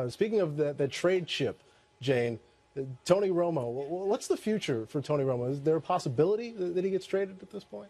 Speaking of the trade chip, Jane, Tony Romo, what's the future for Tony Romo? Is there a possibility that he gets traded at this point?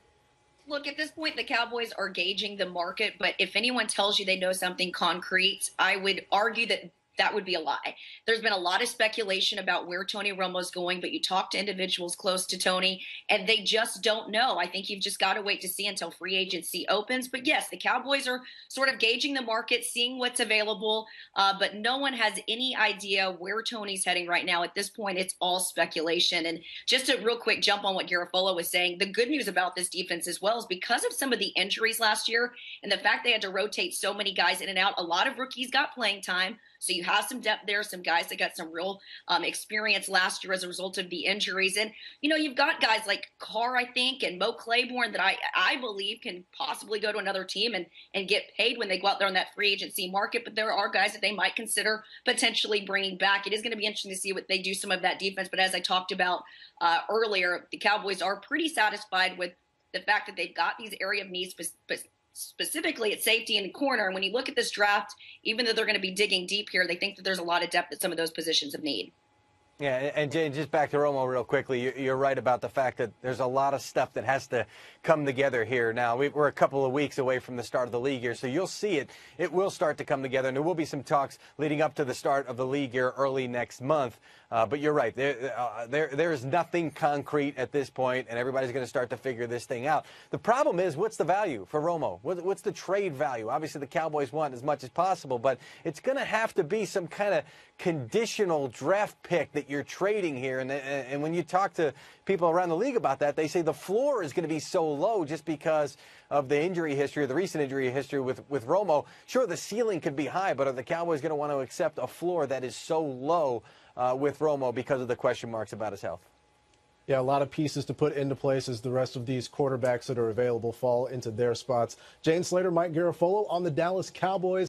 Look, at this point, the Cowboys are gauging the market, but if anyone tells you they know something concrete, I would argue that that would be a lie. There's been a lot of speculation about where Tony Romo's going, but you talk to individuals close to Tony, and they just don't know. I think you've just got to wait to see until free agency opens. But yes, the Cowboys are sort of gauging the market, seeing what's available, but no one has any idea where Tony's heading right now. At this point, it's all speculation. And just a real quick jump on what Garofalo was saying, the good news about this defense as well is because of some of the injuries last year and the fact they had to rotate so many guys in and out, a lot of rookies got playing time. So you have some depth there, some guys that got some real experience last year as a result of the injuries. And, you know, you've got guys like Carr, I think, and Mo Claiborne that I believe can possibly go to another team and get paid when they go out there on that free agency market. But there are guys that they might consider potentially bringing back. It is going to be interesting to see what they do some of that defense. But as I talked about earlier, the Cowboys are pretty satisfied with the fact that they've got these area of needs, specifically at safety and corner. And when you look at this draft, even though they're going to be digging deep here, they think that there's a lot of depth at some of those positions of need. Yeah, and Jane, just back to Romo real quickly, you're right about the fact that there's a lot of stuff that has to come together here. Now, we're a couple of weeks away from the start of the league here, so you'll see it. It will start to come together, and there will be some talks leading up to the start of the league here early next month. But you're right. There is nothing concrete at this point, and everybody's going to start to figure this thing out. The problem is, what's the value for Romo? What's the trade value? Obviously, the Cowboys want as much as possible, but it's going to have to be some kind of conditional draft pick that you're trading here. And when you talk to people around the league about that, they say the floor is going to be so low just because of the injury history, the recent injury history with Romo. Sure, the ceiling could be high, but are the Cowboys going to want to accept a floor that is so low with Romo because of the question marks about his health? Yeah, a lot of pieces to put into place as the rest of these quarterbacks that are available fall into their spots. Jane Slater, Mike Garofalo on the Dallas Cowboys.